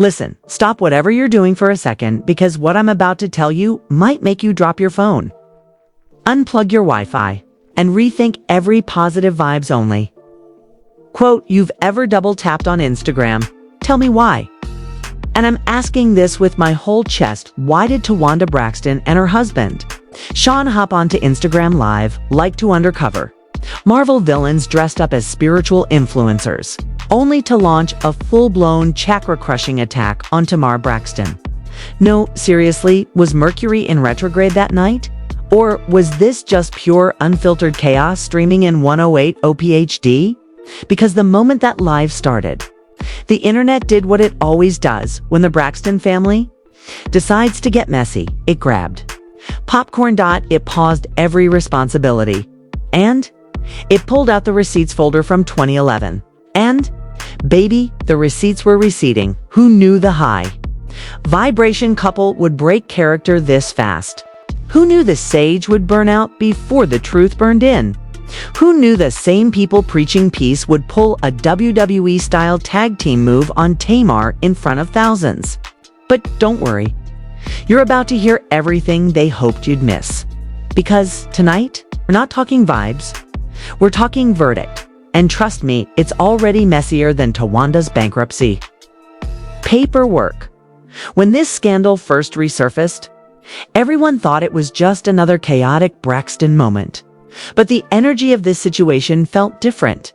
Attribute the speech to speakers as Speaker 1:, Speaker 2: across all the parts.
Speaker 1: Listen, stop whatever you're doing for a second because what I'm about to tell you might make you drop your phone. Unplug your Wi-Fi and rethink every positive vibes only. Quote, you've ever double tapped on Instagram? Tell me why. And I'm asking this with my whole chest. Why did Towanda Braxton and her husband, Shaun, hop onto Instagram Live like to undercover Marvel villains dressed up as spiritual influencers, only to launch a full-blown chakra-crushing attack on Tamar Braxton? No, seriously, was Mercury in retrograde that night? Or was this just pure, unfiltered chaos streaming in 108 OPHD? Because the moment that live started, the internet did what it always does when the Braxton family decides to get messy. It grabbed popcorn. It paused every responsibility. And it pulled out the receipts folder from 2011. And, baby, the receipts were receding. Who knew the high vibration couple would break character this fast? Who knew the sage would burn out before the truth burned in? Who knew the same people preaching peace would pull a WWE-style tag team move on Tamar in front of thousands? But don't worry. You're about to hear everything they hoped you'd miss. Because tonight, we're not talking vibes. We're talking verdict. And trust me, it's already messier than Towanda's bankruptcy. Paperwork. When this scandal first resurfaced, everyone thought it was just another chaotic Braxton moment. But the energy of this situation felt different,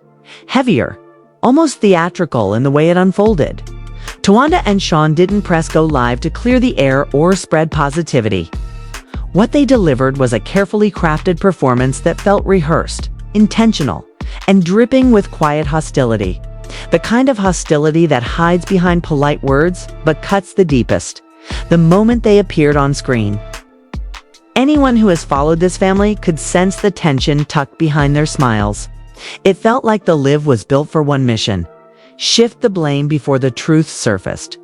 Speaker 1: heavier, almost theatrical in the way it unfolded. Towanda and Shaun didn't press go live to clear the air or spread positivity. What they delivered was a carefully crafted performance that felt rehearsed, intentional, and dripping with quiet hostility. The kind of hostility that hides behind polite words but cuts the deepest the moment they appeared on screen. Anyone who has followed this family could sense the tension tucked behind their smiles. It felt like the live was built for one mission: shift the blame before the truth surfaced.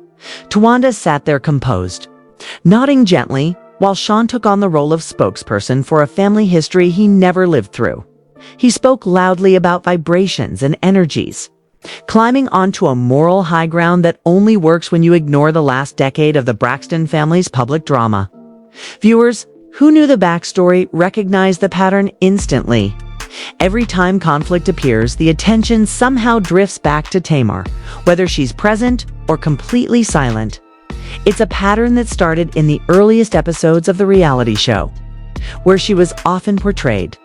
Speaker 1: Towanda sat there composed, nodding gently, while Shaun took on the role of spokesperson for a family history he never lived through. He spoke loudly about vibrations and energies, climbing onto a moral high ground that only works when you ignore the last decade of the Braxton family's public drama. Viewers who knew the backstory recognized the pattern instantly. Every time conflict appears, the attention somehow drifts back to Tamar, whether she's present or completely silent. It's a pattern that started in the earliest episodes of the reality show, where she was often portrayed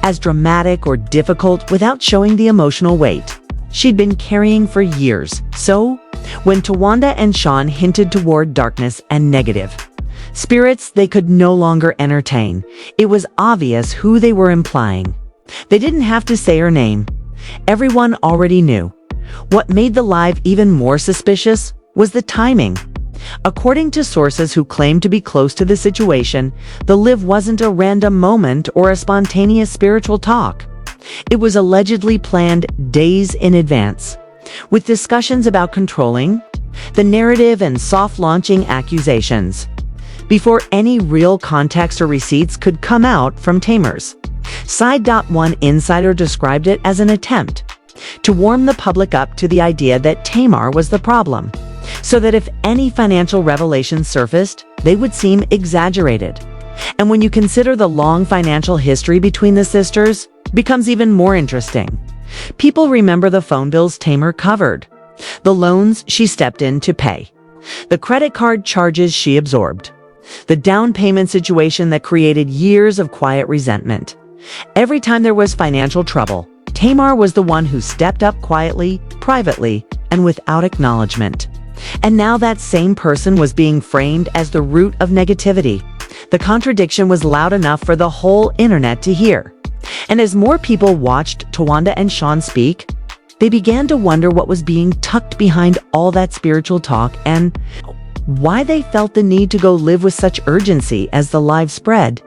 Speaker 1: as dramatic or difficult without showing the emotional weight she'd been carrying for years. So, when Towanda and Shaun hinted toward darkness and negative spirits they could no longer entertain, it was obvious who they were implying. They didn't have to say her name. Everyone already knew. What made the live even more suspicious was the timing. According to sources who claimed to be close to the situation, the live wasn't a random moment or a spontaneous spiritual talk. It was allegedly planned days in advance, with discussions about controlling the narrative and soft-launching accusations before any real context or receipts could come out from Tamar's side. One insider described it as an attempt to warm the public up to the idea that Tamar was the problem, so that if any financial revelations surfaced, they would seem exaggerated. And when you consider the long financial history between the sisters, it becomes even more interesting. People remember the phone bills Tamar covered, the loans she stepped in to pay, the credit card charges she absorbed, the down payment situation that created years of quiet resentment. Every time there was financial trouble, Tamar was the one who stepped up quietly, privately, and without acknowledgement. And now that same person was being framed as the root of negativity. The contradiction was loud enough for the whole internet to hear. And as more people watched Towanda and Shaun speak, they began to wonder what was being tucked behind all that spiritual talk and why they felt the need to go live with such urgency as the live spread.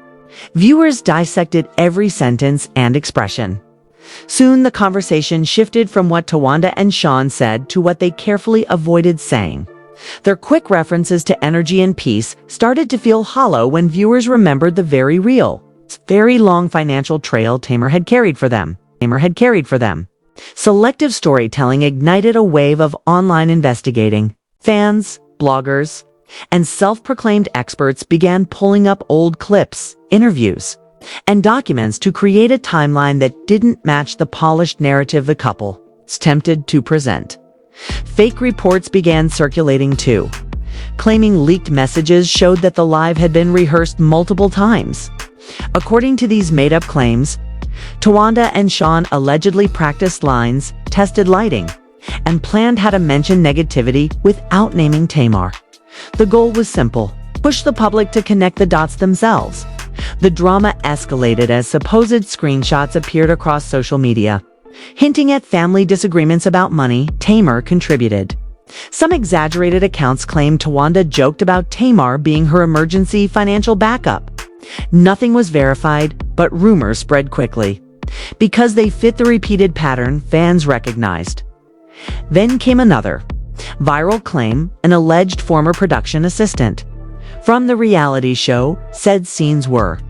Speaker 1: Viewers dissected every sentence and expression. Soon the conversation shifted from what Towanda and Shaun said to what they carefully avoided saying. Their quick references to energy and peace started to feel hollow when viewers remembered the very real, very long financial trail Tamar had carried for them. Selective storytelling ignited a wave of online investigating. Fans, bloggers, and self-proclaimed experts began pulling up old clips, interviews, and documents to create a timeline that didn't match the polished narrative the couple was tempted to present. Fake reports began circulating too, claiming leaked messages showed that the live had been rehearsed multiple times. According to these made-up claims, Towanda and Shaun allegedly practiced lines, tested lighting, and planned how to mention negativity without naming Tamar. The goal was simple: push the public to connect the dots themselves. The drama escalated as supposed screenshots appeared across social media, hinting at family disagreements about money Tamar contributed. Some exaggerated accounts claimed Towanda joked about Tamar being her emergency financial backup. Nothing was verified, but rumors spread quickly. Because they fit the repeated pattern fans recognized. Then came another viral claim: an alleged former production assistant from the reality show said scenes were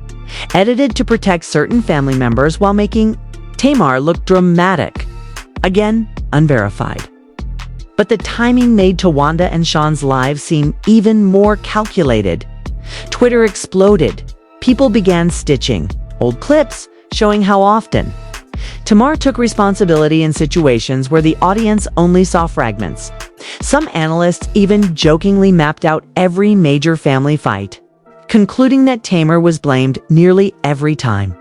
Speaker 1: edited to protect certain family members while making Tamar look dramatic. Again, unverified. But the timing made Towanda and Shaun's lives seem even more calculated. Twitter exploded. People began stitching old clips, showing how often Tamar took responsibility in situations where the audience only saw fragments. Some analysts even jokingly mapped out every major family fight, concluding that Tamar was blamed nearly every time,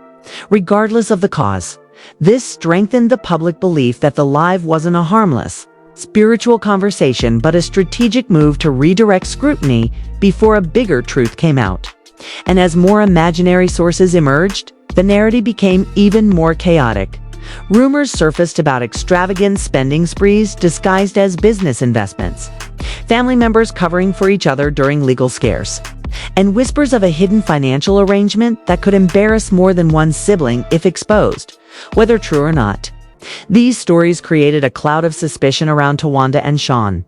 Speaker 1: regardless of the cause. This strengthened the public belief that the live wasn't a harmless, spiritual conversation but a strategic move to redirect scrutiny before a bigger truth came out. And as more imaginary sources emerged, the narrative became even more chaotic. Rumors surfaced about extravagant spending sprees disguised as business investments, family members covering for each other during legal scares, and whispers of a hidden financial arrangement that could embarrass more than one sibling if exposed, whether true or not. These stories created a cloud of suspicion around Towanda and Shaun.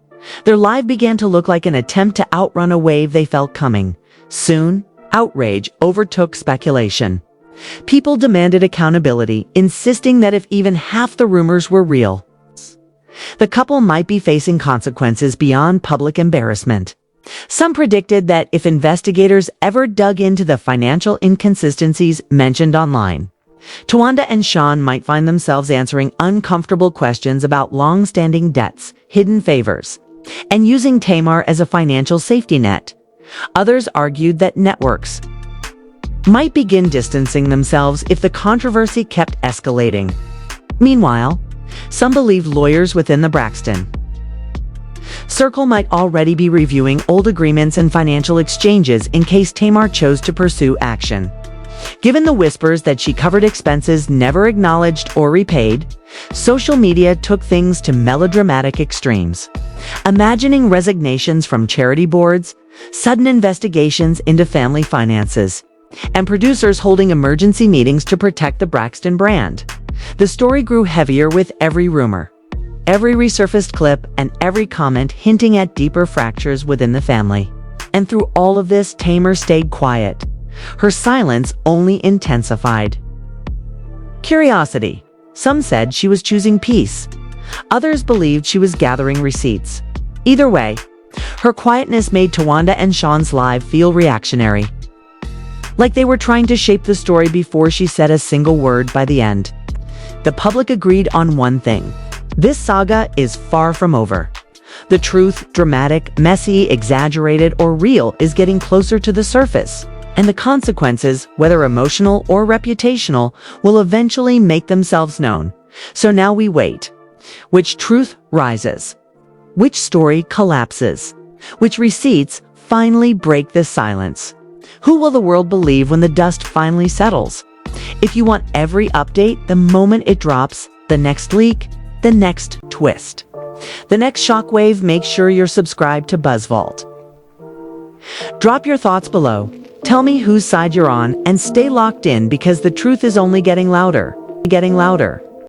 Speaker 1: Their life began to look like an attempt to outrun a wave they felt coming. Soon, outrage overtook speculation. People demanded accountability, insisting that if even half the rumors were real, the couple might be facing consequences beyond public embarrassment. Some predicted that if investigators ever dug into the financial inconsistencies mentioned online, Towanda and Shaun might find themselves answering uncomfortable questions about long-standing debts, hidden favors, and using Tamar as a financial safety net. Others argued that networks might begin distancing themselves if the controversy kept escalating. Meanwhile, some believed lawyers within the Braxton circle might already be reviewing old agreements and financial exchanges in case Tamar chose to pursue action. Given the whispers that she covered expenses never acknowledged or repaid, social media took things to melodramatic extremes. Imagining resignations from charity boards, sudden investigations into family finances, and producers holding emergency meetings to protect the Braxton brand. The story grew heavier with every rumor, every resurfaced clip, and every comment hinting at deeper fractures within the family. And through all of this, Tamar stayed quiet. Her silence only intensified curiosity. Some said she was choosing peace. Others believed she was gathering receipts. Either way, her quietness made Towanda and Shaun's live feel reactionary, like they were trying to shape the story before she said a single word by the end. The public agreed on one thing: this saga is far from over. The truth, dramatic, messy, exaggerated, or real, is getting closer to the surface, and the consequences, whether emotional or reputational, will eventually make themselves known. So now we wait. Which truth rises? Which story collapses? Which receipts finally break this silence? Who will the world believe when the dust finally settles? If you want every update the moment it drops, the next leak, the next twist, the next shockwave, make sure you're subscribed to BuzzVault. Drop your thoughts below. Tell me whose side you're on, and stay locked in because the truth is only getting louder.